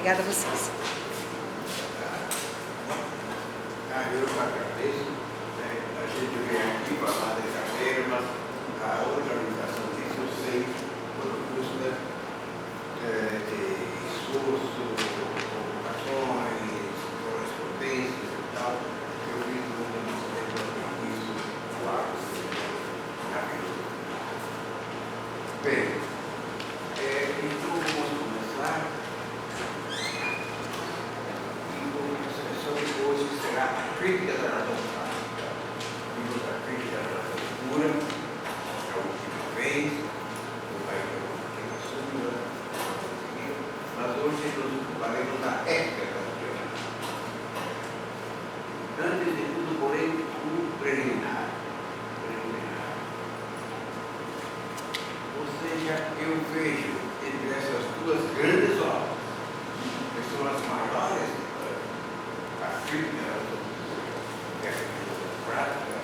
Obrigada a vocês. Eu agradeço, a gente vem aqui falar dessa feira, mas a organização disso eu sei quanto custa de esforço, comunicações, correspondências e tal. Eu fiz muita bicicleta com isso, claro, na vida. Bem, então vamos começar. Hoje será a crítica da razão prática. Vimos a crítica da razão pura, a última vez, não vai ter uma pequena súmula, mas hoje nos ocuparemos da ética racional. Antes de tudo, porém, um preliminar. Ou seja, eu vejo entre essas duas grandes obras, que são as maiores, a crítica da prática,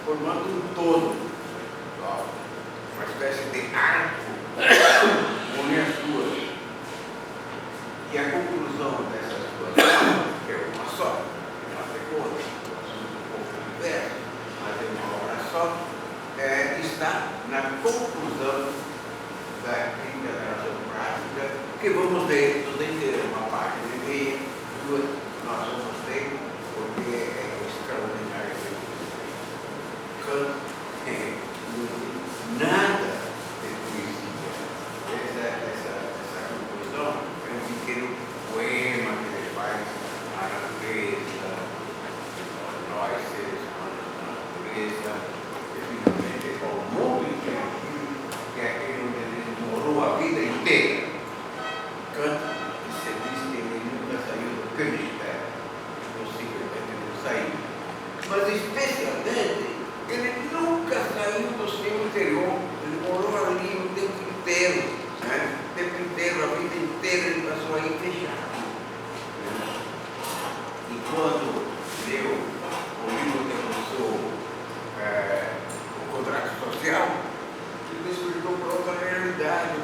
formando um todo, uma espécie de arco, une as duas. E a conclusão dessas duas obras, que é uma só, não tem outra, um assunto um pouco diverso, mas é uma obra só, está na conclusão da crítica da razão prática, que vamos ler toda inteira, uma página e meia, duas. Nós vamos ter, porque é extraordinário. Kant não tem nada de poesia. Essa conclusão é um pequeno poema que ele faz à natureza, nós seres humanos na natureza, e finalmente ao mundo inteiro, que é aquele onde ele morou a vida inteira. Kant se diz que ele nunca saiu do Königsberg. Mas especialmente, ele nunca saiu do seu interior, ele morou ali o tempo inteiro, né? O tempo inteiro, a vida inteira, ele passou aí fechado. E quando leu o livro que lançou o contrato social, ele descobriu para outra realidade,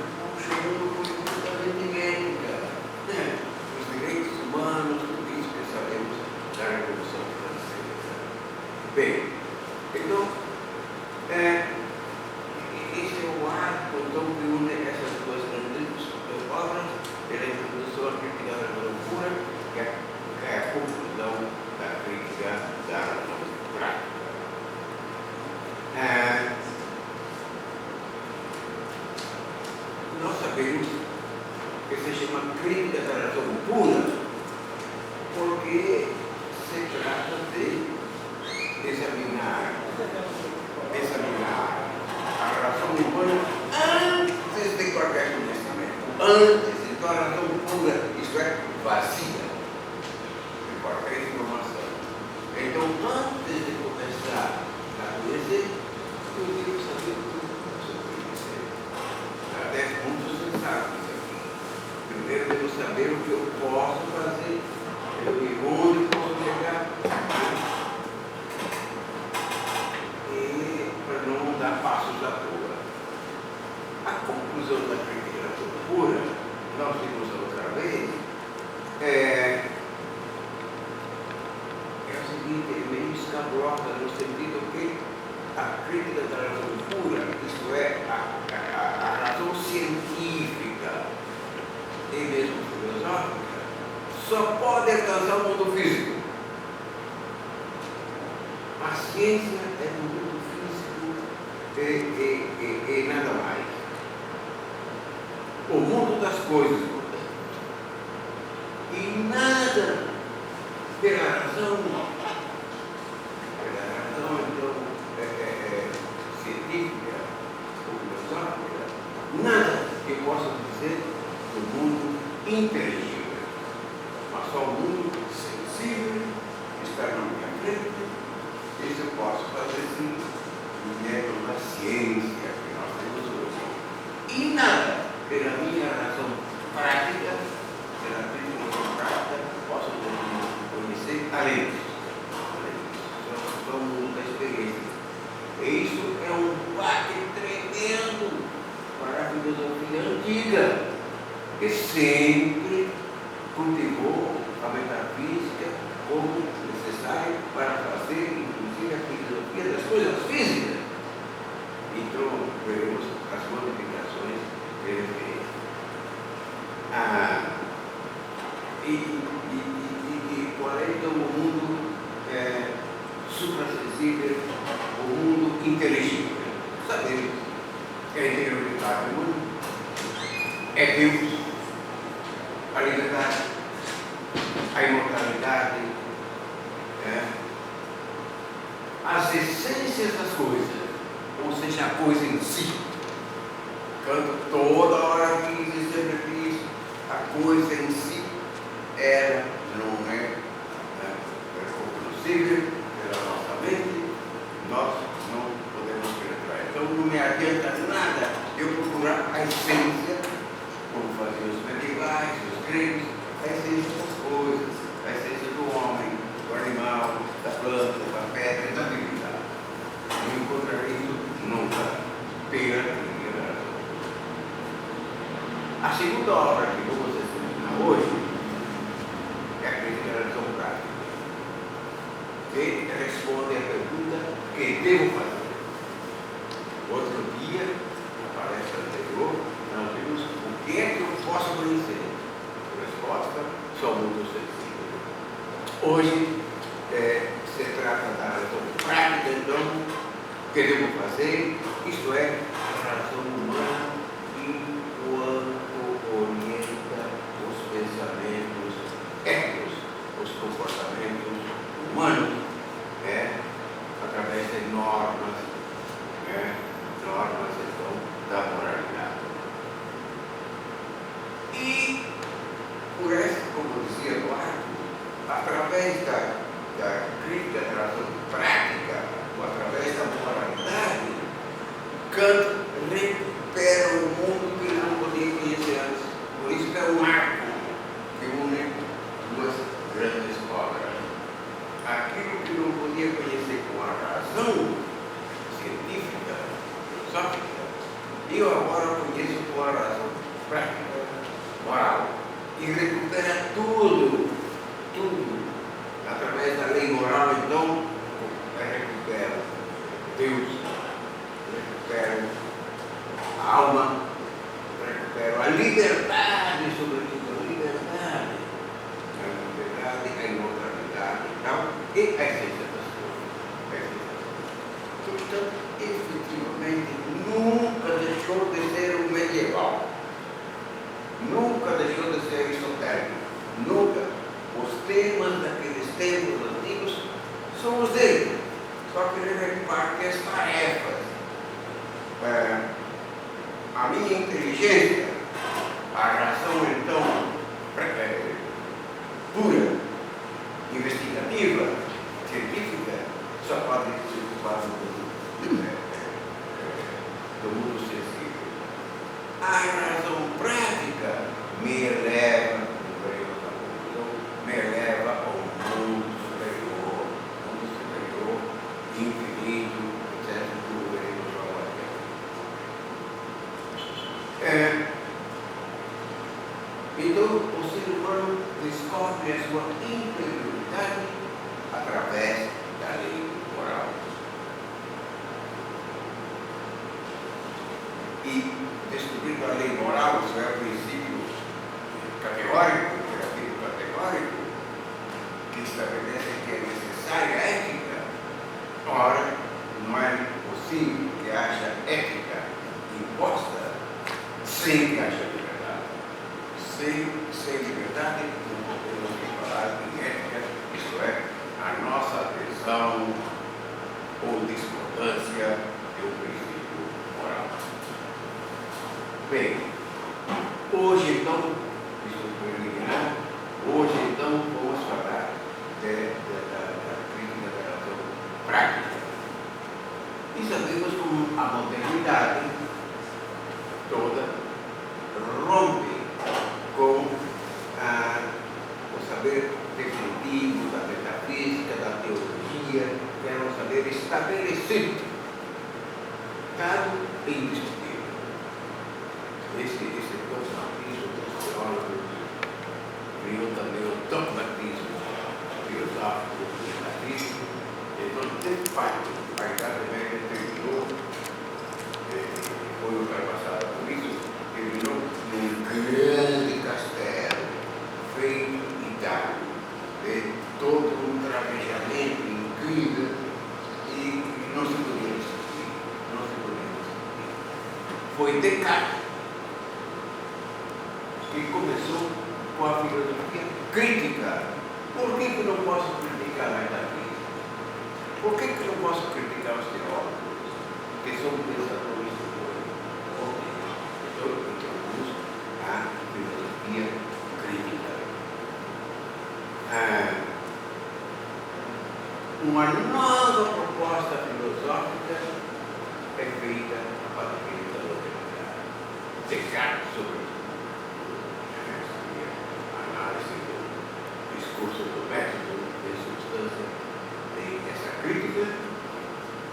chamando por completamente idêntica, né? Os direitos humanos, tudo isso que sabemos da Revolução Francesa. Bem, então, esse é o arco então, que une essas duas grandes obras, pela introdução à crítica da razão pura, que é a conclusão da crítica da razão prática. Nós sabemos que se chama crítica da razão pura porque se trata de examinar a razão humana antes de qualquer conhecimento, então a razão pura, isto é, vazia de qualquer informação. Então, antes de começar a conhecer, eu devo saber tudo sobre conhecer. Há 10 pontos sensatos aqui. Primeiro, devo saber o que eu posso fazer e onde posso chegar. Não dar passos à toa. A conclusão da crítica pura, nós vimos outra vez, é o seguinte, é meio escabrosa no sentido que a crítica da razão pura, isto é, a razão científica e mesmo filosófica, só pode alcançar o mundo físico. A ciência é do mundo e nada mais. O mundo das coisas, portanto. E nada pela razão então, científica ou filosófica, nada que possa dizer do mundo inteligível, mas só o mundo sensível está na minha frente. Isso eu posso fazer sim. Da ciência que nós temos hoje. E nada, pela minha razão prática, pela minha prática, posso conhecer além disso. Só o mundo da experiência. E isso é um baque tremendo para a filosofia antiga, que sempre e qual é então o mundo suprassensível, o mundo inteligível? Sabemos que a interioridade do mundo é Deus, a liberdade, a imortalidade, as essências das coisas, ou seja, a coisa em si. Canto toda hora diz e sempre diz, a coisa em si, ela não é recognoscível pela nossa mente, nós não podemos penetrar. Então não me adianta nada eu procurar a essência, como faziam os medievais, os gregos, a essência das coisas, a essência do homem, do animal, da planta, da pedra e da divindade. Não encontrarei isso nunca pela primeira razão. A segunda obra que vou vocês terminar hoje é a crítica da razão prática, que responde à pergunta que devo fazer. Outro dia, na palestra anterior, nós vimos o que é que eu posso conhecer. A resposta só muito sensível. Hoje se trata da razão prática, então, que devo fazer, isto é, a razão humana enquanto orienta os pensamentos éticos, os comportamentos humanos, através de normas, normas então da moralidade. E por essa, como dizia Duarte, através da crítica da razão prática, ou através da moralidade, Kant recupera o mundo que não podia conhecer antes. Por isso que é um arco que une duas grandes obras. Aquilo que não podia conhecer com a razão científica, filosófica, eu agora conheço com a razão prática, moral, e recupera tudo, através da lei moral. Então, recupera Deus, recupera a alma, recupera a liberdade, sobretudo a liberdade, a imortalidade e tal, e a essência das coisas. Portanto, efetivamente, nunca deixou de ser um medieval, nunca deixou de ser aristotélico, nunca. Os temas daqueles tempos antigos são os dele, só que ele reparte as tarefas. A minha inteligência, a razão então pura, investigativa, científica, só pode se ocupar do mundo sensível. A razão prática me eleva, me eleva a um mundo superior, infinito, etc. Tudo veremos logo adiante. Então, o ser humano descobre a sua interioridade através da lei moral. E descobrindo a lei moral, isso é o princípio categórico, que estabelece que é necessária a ética. Ora, não é possível que haja ética imposta sem que haja liberdade. Sem liberdade, não podemos falar em ética, isto é, a nossa adesão ou discordância do princípio moral. Bem, hoje então, isso foi eliminado. Hoje, então, vamos falar da crítica da razão prática. E sabemos como a modernidade toda rompe com o saber definitivo da metafísica, da teologia, que era um saber estabelecido, dado e indiscutível. Esse dogmatismo dos teólogos criou também o dogmatismo filosófico, dogmatismo. Então, de fato, a Idade Média terminou, foi ultrapassada por isso, terminou num grande castelo feito foi Descartes, que começou com a filosofia crítica. Por que não posso criticar a metafísica? Por que não posso criticar os teólogos, que são pensadores do povo? Eu introduz a filosofia crítica. Uma nova proposta filosófica é feita a partir da modernidade. Descartes, sobretudo, a análise do discurso do método, de substância, tem essa crítica,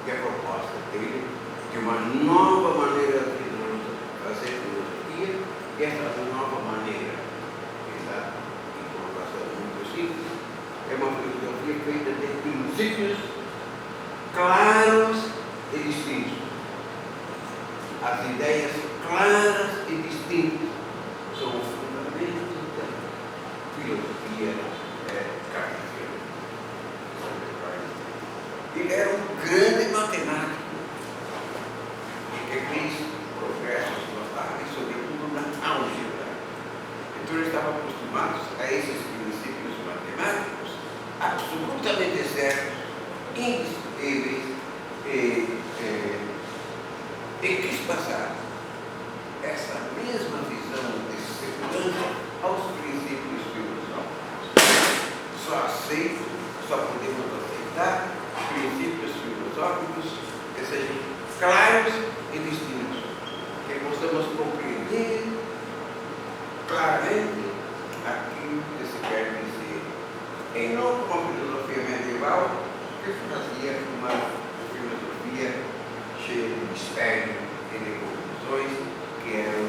e a proposta dele de uma nova maneira de fazer filosofia, e essa nova maneira, essa colocação muito simples, é uma filosofia feita de princípios claros e distintos. As ideias claras e distintas são os fundamentos da filosofia cartesiana. Ele era um grande matemático que fez progressos notáveis, sobretudo na álgebra. Então ele estava acostumado a esses princípios matemáticos absolutamente certos, indiscutíveis, e quis passar essa mesma visão de segurança aos princípios filosóficos. Só podemos aceitar princípios filosóficos que sejam claros e distintos, que possamos compreender claramente aquilo que se quer dizer, e não como a filosofia medieval, que fazia uma filosofia cheia de mistério e de conclusões que eram